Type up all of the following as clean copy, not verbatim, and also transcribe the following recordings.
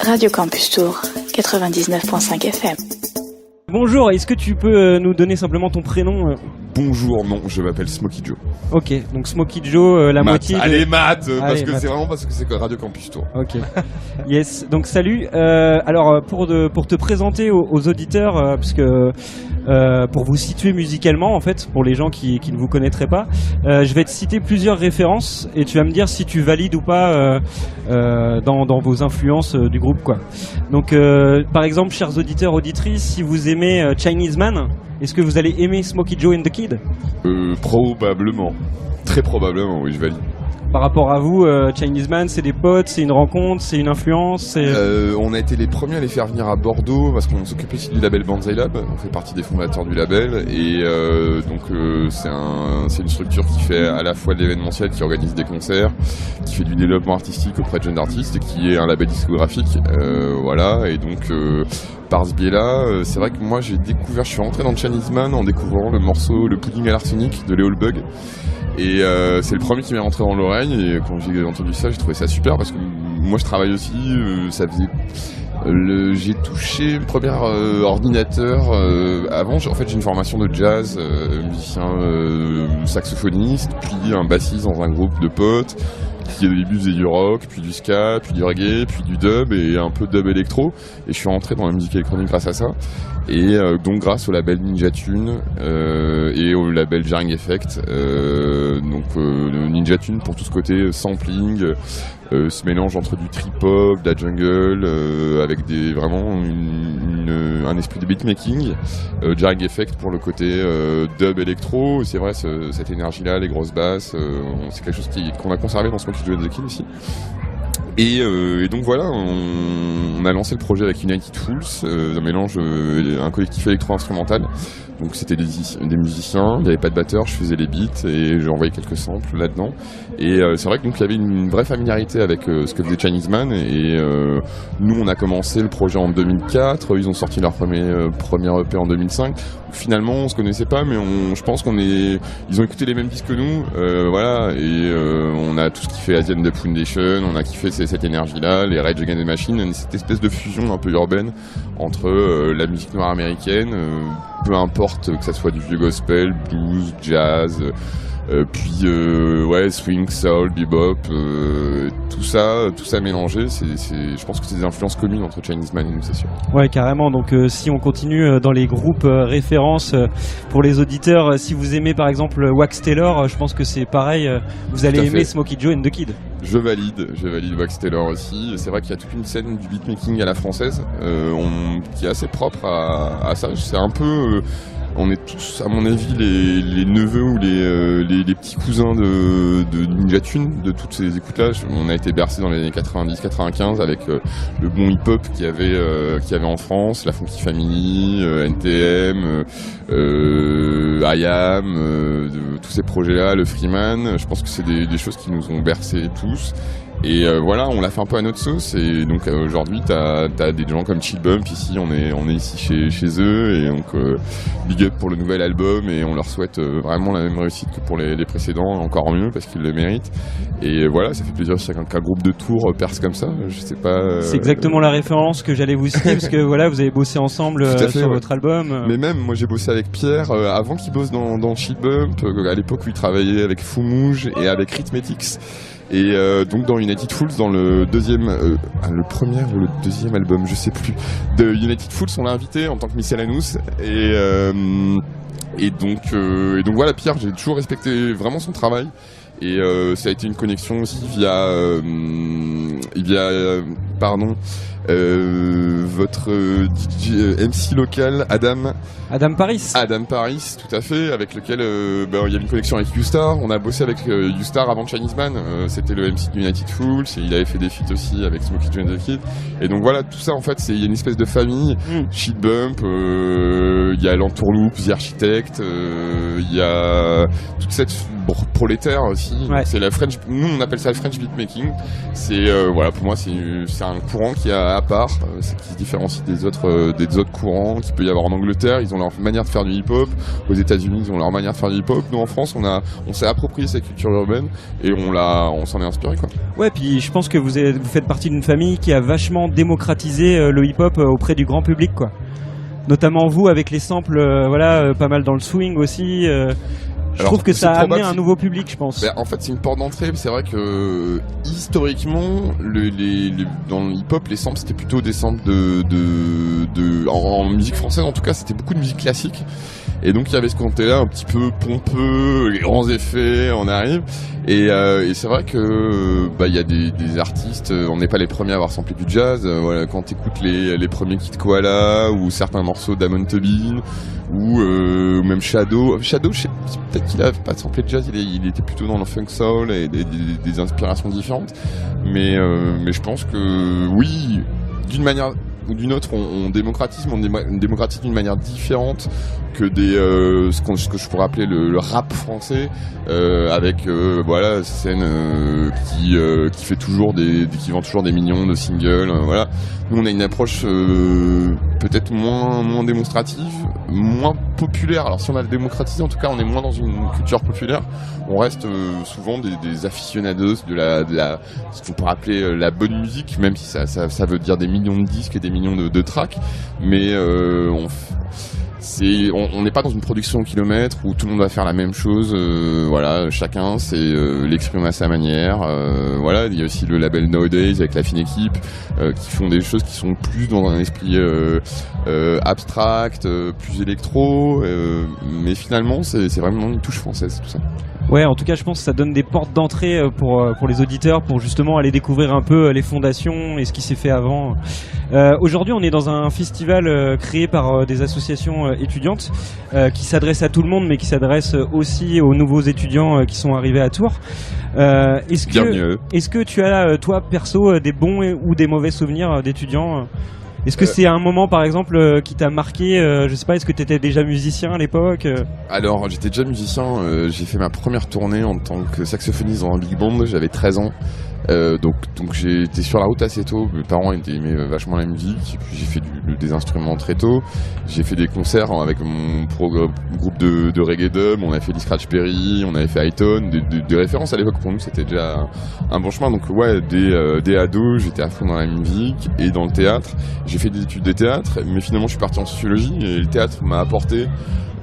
Radio Campus Tour, 99.5 FM. Bonjour, est-ce que tu peux nous donner simplement ton prénom ? Bonjour, non, je m'appelle Smokey Joe. Ok, donc Smokey Joe, la Matt. moitié. Allez, Matt, parce que Matt. c'est vraiment parce que c'est Radio Campus Tour. Ok. Yes, donc salut. Alors pour te présenter aux auditeurs, parce que pour vous situer musicalement, en fait, pour les gens qui ne vous connaîtraient pas, je vais te citer plusieurs références et tu vas me dire si tu valides ou pas dans vos influences du groupe, quoi. Donc, par exemple, chers auditeurs, auditrices, si vous aimez Chinese Man, est-ce que vous allez aimer Smokey Joe and the Kid ? Probablement. Très probablement, oui, je valide. Par rapport à vous, Chinese Man, c'est des potes, c'est une rencontre, c'est une influence, on a été les premiers à les faire venir à Bordeaux parce qu'on s'occupe aussi du label Banzai Lab. On fait partie des fondateurs du label et c'est une structure qui fait à la fois de l'événementiel, qui organise des concerts, qui fait du développement artistique auprès de jeunes artistes, qui est un label discographique. Voilà, et donc par ce biais-là, c'est vrai que moi je suis rentré dans Chinese Man en découvrant le morceau Le Pudding à l'arsenic de Léo le Bug. Et c'est le premier qui m'est rentré dans l'oreille et quand j'ai entendu ça, j'ai trouvé ça super parce que moi je travaille aussi, j'ai touché le premier ordinateur avant. En fait, j'ai une formation de jazz, musicien saxophoniste, puis un bassiste dans un groupe de potes qui au début faisait du rock, puis du ska, puis du reggae, puis du dub et un peu de dub électro. Et je suis rentré dans la musique électronique grâce à ça. Et donc grâce au label Ninja Tune et au label Jarring Effect, Ninja Tune pour tout ce côté sampling, ce mélange entre du trip-hop, de la jungle, avec vraiment un esprit de beatmaking, Jarring Effect pour le côté dub électro. C'est vrai, cette énergie-là, les grosses basses, c'est quelque chose qu'on a conservé dans Smokey Joe and the Kid aussi. Et donc voilà, on a lancé le projet avec United Fools, un collectif électro-instrumental. Donc c'était des musiciens, il n'y avait pas de batteur, je faisais les beats et j'ai envoyé quelques samples là-dedans. Et c'est vrai que donc il y avait une vraie familiarité avec ce que faisait Chinese Man. Et nous on a commencé le projet en 2004, ils ont sorti leur premier EP en 2005. Finalement on se connaissait pas, mais je pense ils ont écouté les mêmes disques que nous, voilà. Et on a tout ce qui fait Asian Dub Foundation, on a kiffé cette énergie-là, les Rage Against the Machine, cette espèce de fusion un peu urbaine entre la musique noire américaine, peu importe que ça soit du vieux gospel, blues, jazz, swing, soul, bebop, tout ça mélangé, je pense que c'est des influences communes entre Chinese Man et nous, c'est sûr. Ouais, carrément. Donc si on continue dans les groupes références pour les auditeurs, si vous aimez par exemple Wax Taylor, je pense que c'est pareil, vous allez aimer Smokey Joe and the Kid. Je valide Wax Taylor aussi. C'est vrai qu'il y a toute une scène du beatmaking à la française qui est assez propre à ça. C'est un peu... on est tous, à mon avis, les neveux ou les petits cousins de Ninja Tune, de toutes ces écoutes-là. On a été bercés dans les années 90-95 avec le bon hip-hop qu'il y avait en France, la Funky Family, NTM, IAM, tous ces projets-là, le Freeman. Je pense que c'est des choses qui nous ont bercés tous. Et voilà, on l'a fait un peu à notre sauce. Et donc aujourd'hui, t'as des gens comme Chill Bump ici. On est ici chez eux. Et donc big up pour le nouvel album. Et on leur souhaite vraiment la même réussite que pour les précédents, encore mieux parce qu'ils le méritent. Et voilà, ça fait plaisir aussi qu'un groupe de Tours perce comme ça. Je sais pas. C'est exactement la référence que j'allais vous citer parce que voilà, vous avez bossé ensemble sur votre album. Mais même moi, j'ai bossé avec Pierre avant qu'il bosse dans Chill Bump. À l'époque où il travaillait avec Foumouge et avec Rhythmetics. Et donc dans United Fools, dans le premier ou le deuxième album, je sais plus, de United Fools, on l'a invité en tant que Miscellaneous. Et donc voilà, Pierre, j'ai toujours respecté vraiment son travail. Et ça a été une connexion aussi via votre DJ, MC local, Adam Paris, tout à fait, avec lequel il y a une connexion avec U-Star. On a bossé avec U-Star avant Chinese Man, c'était le MC de United Fools, et il avait fait des feats aussi avec Smokey Joe and the Kid. Et donc voilà, tout ça en fait, il y a une espèce de famille. Shit Bump, il y a l'Entourloupe, The Architect, il y a toute cette prolétaire aussi. Ouais. C'est la French, nous on appelle ça le French beatmaking. C'est voilà, pour moi c'est un courant qui est à part, qui se différencie des autres courants qu'il peut y avoir en Angleterre. Ils ont leur manière de faire du hip-hop. Aux États-Unis, ils ont leur manière de faire du hip-hop. Nous en France, on s'est approprié cette culture urbaine et on s'en est inspiré, quoi. Ouais, puis je pense que vous faites partie d'une famille qui a vachement démocratisé le hip-hop auprès du grand public, quoi. Notamment vous avec les samples, pas mal dans le swing aussi. Je trouve que ça a amené un nouveau public, je pense. En fait, c'est une porte d'entrée. C'est vrai que historiquement, dans le hip-hop, les samples c'était plutôt des samples en musique française. En tout cas, c'était beaucoup de musique classique. Et donc il y avait ce côté-là un petit peu pompeux, les grands effets, on arrive. Et c'est vrai que il y a des artistes, on n'est pas les premiers à avoir samplé du jazz. Voilà, quand t'écoutes les premiers Kid Koala ou certains morceaux d'Amon Tobin ou même Shadow, peut-être qu'il a pas samplé de jazz, il était plutôt dans le funk soul et des inspirations différentes. Mais je pense que oui, d'une manière ou d'une autre, on démocratise d'une manière différente que ce que je pourrais appeler le rap français, avec scène qui fait toujours qui vend toujours des millions de singles. Voilà. Nous on a une approche peut-être moins démonstrative, moins populaire. Alors si on a le démocratisé, en tout cas on est moins dans une culture populaire. On reste souvent des aficionados de ce qu'on pourrait appeler la bonne musique, même si ça veut dire des millions de disques et des millions de tracks, mais on n'est pas dans une production au kilomètre où tout le monde va faire la même chose. Chacun l'exprime à sa manière. Il y a aussi le label Nowadays avec la fine équipe qui font des choses qui sont plus dans un esprit abstract, plus électro, mais finalement c'est vraiment une touche française tout ça. Ouais, en tout cas, je pense que ça donne des portes d'entrée pour les auditeurs, pour justement aller découvrir un peu les fondations et ce qui s'est fait avant. Aujourd'hui, on est dans un festival créé par des associations étudiantes qui s'adressent à tout le monde, mais qui s'adressent aussi aux nouveaux étudiants qui sont arrivés à Tours. Est-ce que tu as, toi, perso, des bons ou des mauvais souvenirs d'étudiants ? Est-ce que c'est un moment, par exemple, qui t'a marqué ? Je sais pas, est-ce que t'étais déjà musicien à l'époque ? Alors, j'étais déjà musicien. J'ai fait ma première tournée en tant que saxophoniste dans un big band. J'avais 13 ans. Donc j'étais sur la route assez tôt. Mes parents aimaient vachement la musique. Et puis j'ai fait des instruments très tôt. J'ai fait des concerts avec mon groupe de reggae dub. On a fait des Scratch Perry, on avait fait Highton, des références à l'époque. Pour nous, c'était déjà un bon chemin. Donc ouais, dès ado, j'étais à fond dans la musique et dans le théâtre. J'ai fait des études de théâtre, mais finalement, je suis parti en sociologie et le théâtre m'a apporté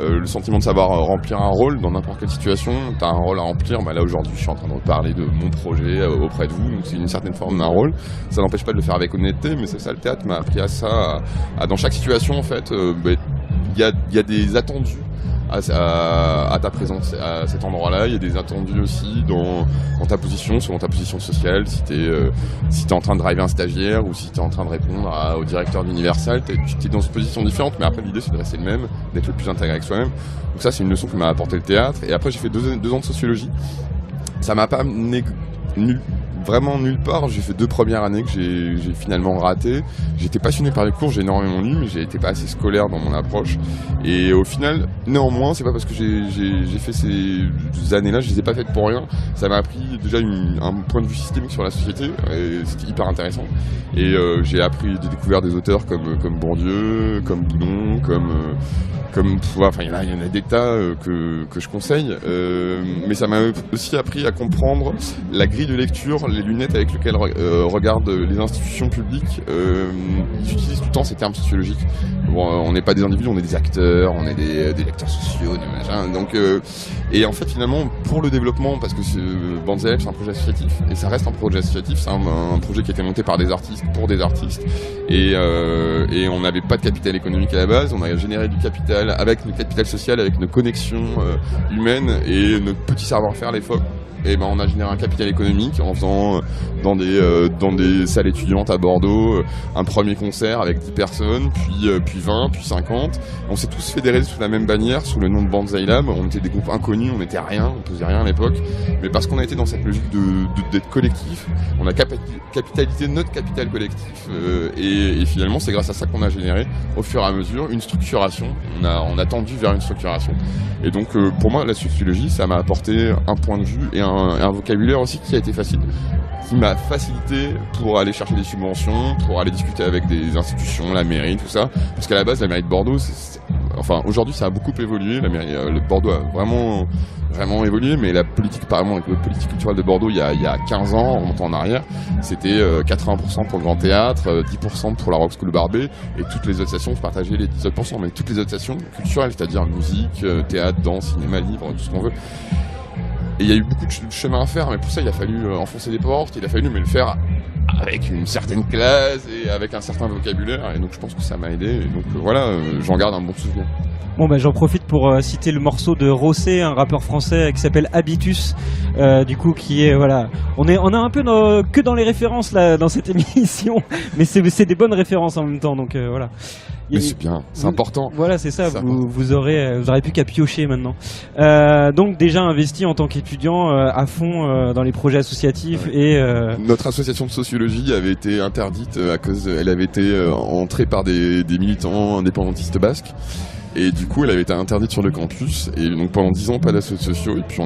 le sentiment de savoir remplir un rôle dans n'importe quelle situation. T'as un rôle à remplir. Là aujourd'hui, je suis en train de parler de mon projet auprès de vous. Donc c'est une certaine forme d'un rôle. Ça n'empêche pas de le faire avec honnêteté, mais c'est ça, le théâtre m'a appris à ça. Dans chaque situation, en fait, il y a des attendus à ta présence à cet endroit-là. Il y a des attendus aussi dans ta position, selon ta position sociale. Si t'es en train de driver un stagiaire ou si t'es en train de répondre au directeur d'Universal, t'es dans une position différente, mais après l'idée c'est de rester le même, d'être le plus intégré avec soi-même. Donc ça c'est une leçon que m'a apporté le théâtre. Et après j'ai fait 2 ans de sociologie. Ça m'a pas amené vraiment nulle part. J'ai fait 2 premières années que j'ai finalement raté. J'étais passionné par les cours, j'ai énormément lu, mais j'ai été pas assez scolaire dans mon approche. Et au final, néanmoins, c'est pas parce que j'ai fait ces années-là, je les ai pas faites pour rien. Ça m'a appris déjà un point de vue systémique sur la société, et c'était hyper intéressant. Et j'ai découvert des auteurs comme Bourdieu, comme Boudon, il y en a des tas que je conseille, mais ça m'a aussi appris à comprendre la grille de lecture, les lunettes avec lesquelles regardent les institutions publiques. Ils utilisent tout le temps ces termes sociologiques. Bon, on n'est pas des individus, on est des acteurs, on est des lecteurs sociaux, des machins. Donc, et en fait, finalement, pour le développement, parce que Banzai Lab, c'est un projet associatif, et ça reste un projet associatif, c'est un projet qui a été monté par des artistes, pour des artistes, et on n'avait pas de capital économique à la base, on a généré du capital avec notre capital social, avec nos connexions humaines et notre petit savoir-faire, les FOC. Et on a généré un capital économique en faisant dans des salles étudiantes à Bordeaux un premier concert avec 10 personnes, puis 20, puis 50. On s'est tous fédérés sous la même bannière, sous le nom de Banzai Lab. On était des groupes inconnus, on n'était rien, on pesait rien à l'époque. Mais parce qu'on a été dans cette logique d'être collectif, on a capitalisé notre capital collectif et et finalement c'est grâce à ça qu'on a généré au fur et à mesure une structuration. On a tendu vers une structuration. Et donc pour moi la sociologie ça m'a apporté un point de vue et un vocabulaire aussi qui a été facile, qui m'a facilité pour aller chercher des subventions, pour aller discuter avec des institutions, la mairie, tout ça. Parce qu'à la base la mairie de Bordeaux, enfin aujourd'hui ça a beaucoup évolué, la mairie de Bordeaux a vraiment évolué, mais la politique culturelle de Bordeaux il y a 15 ans, en remontant en arrière, c'était 80% pour le Grand Théâtre, 10% pour la Rock School Barbet, et toutes les associations se partageaient les 17%, mais toutes les associations culturelles, c'est-à-dire musique, théâtre, danse, cinéma, livre, tout ce qu'on veut. Et il y a eu beaucoup de chemin à faire, mais pour ça il a fallu enfoncer des portes, il a fallu le faire avec une certaine classe et avec un certain vocabulaire, et donc je pense que ça m'a aidé, et donc voilà, j'en garde un bon souvenir. Bon bah j'en profite pour citer le morceau de Rossé, un rappeur français qui s'appelle Habitus, du coup qui est voilà, on est un peu que dans les références là dans cette émission, mais c'est des bonnes références en même temps, donc voilà. Mais c'est bien, c'est important. Voilà, c'est ça. Vous aurez plus qu'à piocher maintenant. Donc déjà investi en tant qu'étudiant à fond dans les projets associatifs, ouais. Et notre association de sociologie avait été interdite à cause, elle avait été entrée par des militants indépendantistes basques. Et du coup, elle avait été interdite sur le campus. Et donc pendant 10 ans, pas d'assos de sociaux. Et puis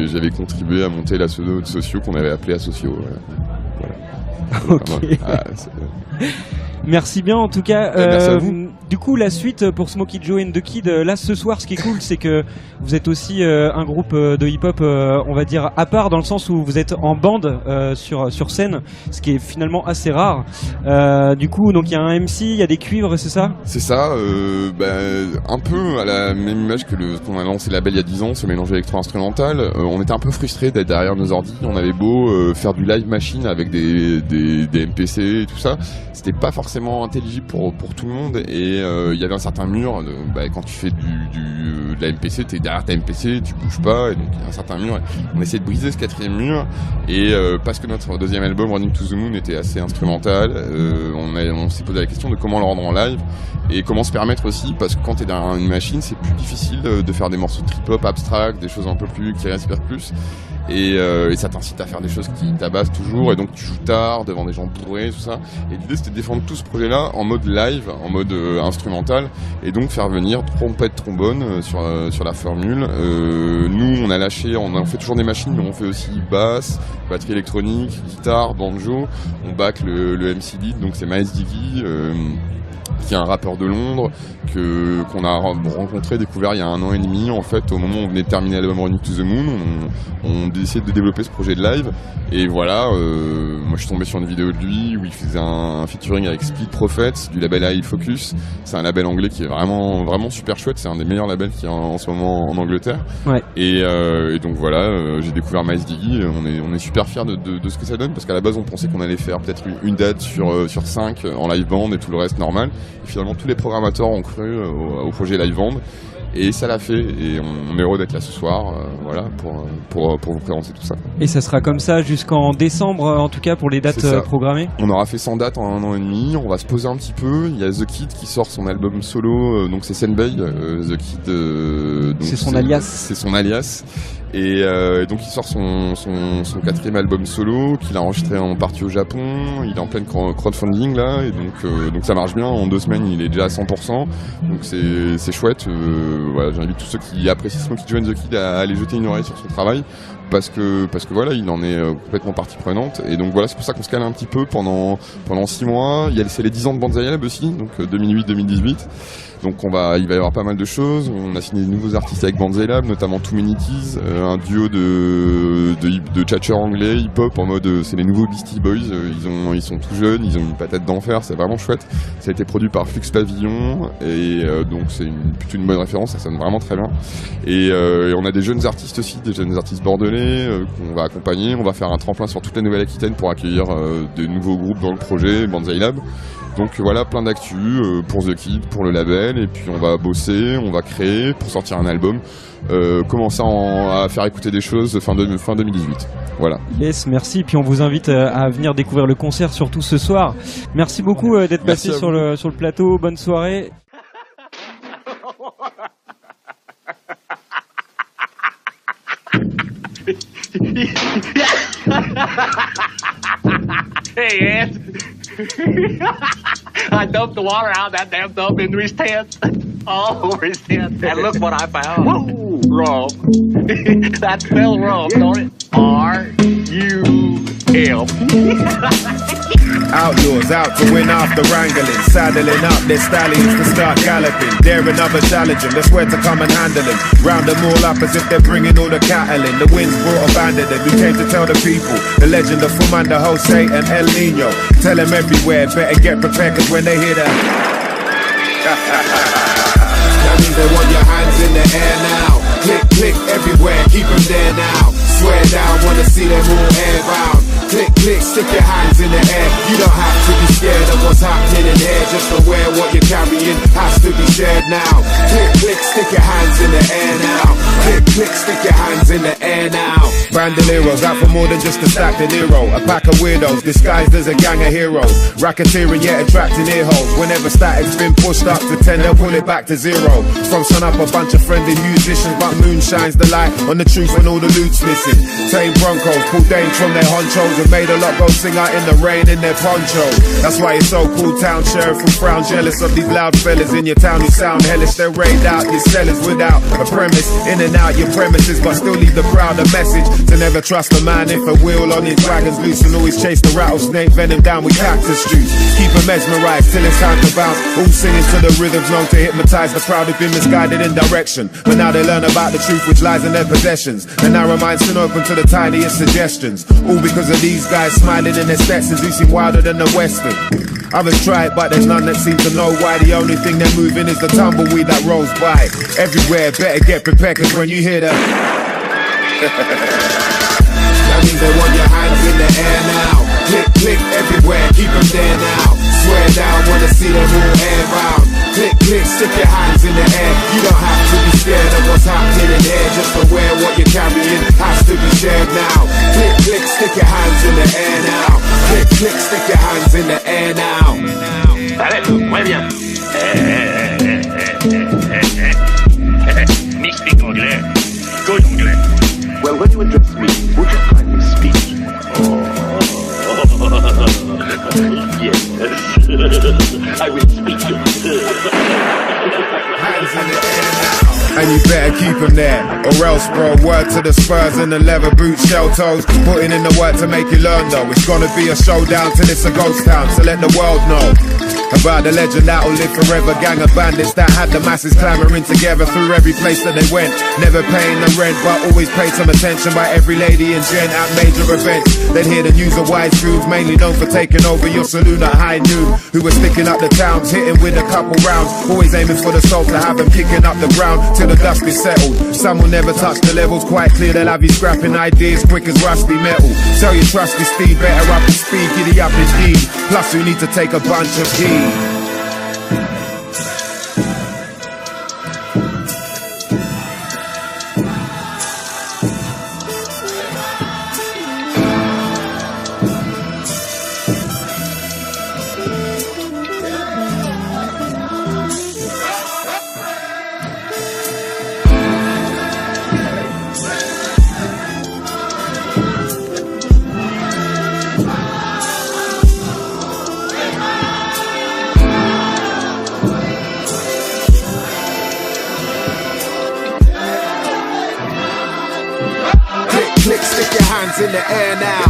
j'avais contribué à monter l'asso de sociaux qu'on avait appelé Associo. Voilà. Okay. Merci bien en tout cas. Merci à vous. Du coup, la suite pour Smokey Joe and the Kid, là ce soir, ce qui est cool, c'est que vous êtes aussi un groupe de hip-hop, on va dire à part, dans le sens où vous êtes en bande sur scène, ce qui est finalement assez rare. Du coup, donc il y a un MC, il y a des cuivres, c'est ça ? C'est ça, un peu à la même image que qu'on a lancé Label il y a 10 ans, ce mélange électro-instrumental. On était un peu frustrés d'être derrière nos ordi. On avait beau faire du live machine avec des MPC et tout ça, c'était pas forcément intelligible pour tout le monde, et il y avait un certain mur quand tu fais de la MPC, t'es derrière ta MPC, tu bouges pas, et donc il y a un certain mur. On essayait de briser ce quatrième mur, et parce que notre deuxième album Running to the Moon était assez instrumental, on s'est posé la question de comment le rendre en live et comment se permettre aussi, parce que quand t'es derrière une machine c'est plus difficile de faire des morceaux de trip-hop abstract, des choses un peu plus qui respirent plus, et ça t'incite à faire des choses qui tabassent toujours, et donc tu joues tard devant des gens bourrés, tout ça. Et l'idée c'était de défendre tout ce projet là en mode live, en mode instrumental, et donc faire venir trompette, trombone sur la formule. Nous on a lâché, on fait toujours des machines, mais on fait aussi basse, batterie électronique, guitare, banjo. On back le MC lead, donc c'est Miles Diggy, qui est un rappeur de Londres qu'on a rencontré, découvert il y a 1 an et demi en fait, au moment où on venait de terminer l'album Running to the Moon. On décidait de développer ce projet de live, et voilà, moi je suis tombé sur une vidéo de lui où il faisait un featuring avec Speed Prophets du label High Focus. C'est un label anglais qui est vraiment, vraiment super chouette, c'est un des meilleurs labels qu'il y a en ce moment en Angleterre. Ouais. Et donc voilà, j'ai découvert Miles Diggy, on est super fiers de ce que ça donne, parce qu'à la base on pensait qu'on allait faire peut-être une date sur 5 en live band et tout le reste normal. Et finalement tous les programmateurs ont cru au projet live band, et ça l'a fait, et on est heureux d'être là ce soir, voilà, pour vous présenter tout ça. Et ça sera comme ça jusqu'en décembre, en tout cas pour les dates programmées. On aura fait 100 dates en 1 an et demi, on va se poser un petit peu. Il y a The Kid qui sort son album solo, donc c'est Senbei, The Kid, donc c'est son alias. C'est son alias. Et donc il sort son 4e album solo qu'il a enregistré en partie au Japon. Il est en pleine crowdfunding là, et donc ça marche bien. En 2 semaines il est déjà à 100%, donc c'est chouette. Voilà, j'invite tous ceux qui apprécient Smokey Joe and the Kid à aller jeter une oreille sur son travail, parce que voilà, il en est complètement partie prenante. Et donc voilà, c'est pour ça qu'on se cale un petit peu pendant 6 mois. C'est les 10 ans de Banzai Lab aussi, donc 2008-2018. Donc il va y avoir pas mal de choses. On a signé de nouveaux artistes avec Banzai Lab, notamment Too Many Keys, un duo de tchatcheurs anglais hip-hop en mode c'est les nouveaux Beastie Boys. Ils sont tout jeunes, ils ont une patate d'enfer, c'est vraiment chouette. Ça a été produit par Flux Pavillon, et donc c'est plutôt une bonne référence, ça sonne vraiment très bien. Et on a des jeunes artistes aussi, des jeunes artistes bordelais qu'on va accompagner. On va faire un tremplin sur toute la Nouvelle-Aquitaine pour accueillir de nouveaux groupes dans le projet Banzai Lab. Donc voilà, plein d'actu pour The Kid, pour le label, et puis on va bosser, on va créer pour sortir un album, commencer à faire écouter des choses fin 2018. Voilà. Yes, merci. Puis on vous invite à venir découvrir le concert, surtout ce soir. Merci beaucoup d'être passé sur le plateau. Bonne soirée. Hey, Ed. I dumped the water out of that damn tub into his tent. All over his tent. And look what I found. Woo! Rum. That spells rum, don't it? R-U-M. Outlaws out to win after wrangling, saddling up their stallions to start galloping. Dare another challenge them, that's where to come and handle them. Round them all up as if they're bringing all the cattle in. The winds brought a bandit and we came to tell the people the legend of Fumanda, Jose and El Nino. Tell them everywhere, better get prepared cause when they hear that that means they want your hands in the air now. Click, click everywhere, keep them there now. Swear down, wanna see them all airbound. Click, click, stick your hands in the air. You don't have to be scared of what's happening in here. Just aware what you're carrying has to be shared now. Click, click, stick your hands in the air now. Click, click, stick your hands in the air now. Bandoleros out for more than just a stack de Nero. A pack of weirdos disguised as a gang of heroes. Racketeering yet attracting ear holes. Whenever static's been pushed up to 10, they'll pull it back to 0. From sun up a bunch of friendly musicians, but moon shines the light on the truth when all the loot's missing. Tame Broncos pulled Dane from their honchos and made a lot go sing out in the rain in their poncho. That's why it's so cool, town sheriff and frown jealous of these loud fellas in your town who sound hellish. They raid out your cellars without a premise, in and out your premises, but still leave the crowd a message to never trust a man if a wheel on his dragon's loose, and always chase the rattlesnake venom down with cactus juice. Keep them mesmerized till it's time to bounce, all singing to the rhythms known to hypnotize the crowd who've been misguided in direction. But now they learn about the truth which lies in their possessions, and narrow minds soon open to the tiniest suggestions. All because of these guys smiling in their Stetsons who seem wilder than the Western. Others try it, but there's none that seem to know why. The only thing they're moving is the tumbleweed that rolls by. Everywhere, better get prepared, cause when you hear that that means they want your hands in the air now. Click, click everywhere, keep them there now. Swear down, wanna see them all airbound. Click, click, stick your hands in the air. You don't have to be scared of what's happening in here. Just aware what you're carrying has to be shared now. Click, click, stick your hands in the air now. Click, click, stick your hands in the air now. Allez, muy bien. Me speak anglais. Good anglais. Well, when you address me, would you kindly speak? Yes. I will speak. hands in the air now. And you better keep them there, or else, bro. Word to the Spurs and the leather boots, shell toes. Putting in the work to make you learn, though. It's gonna be a showdown till it's a ghost town. So let the world know about the legend that'll live forever. Gang of bandits that had the masses clamoring together through every place that they went. Never paying the rent, but always paid some attention by every lady and gent at major events. They'd hear the news of wise foods, mainly known for taking over your saloon at high noon. Who were sticking up the towns, hitting with a couple rounds. Always aiming for the soul to have them kicking up the ground till the dust is settled. Some will never touch the levels, quite clear they'll have you scrapping ideas quick as rusty metal. Tell your trusty Steve, better up to speed, giddy up indeed. Plus you need to take a bunch of heat. Stick your hands in the air now.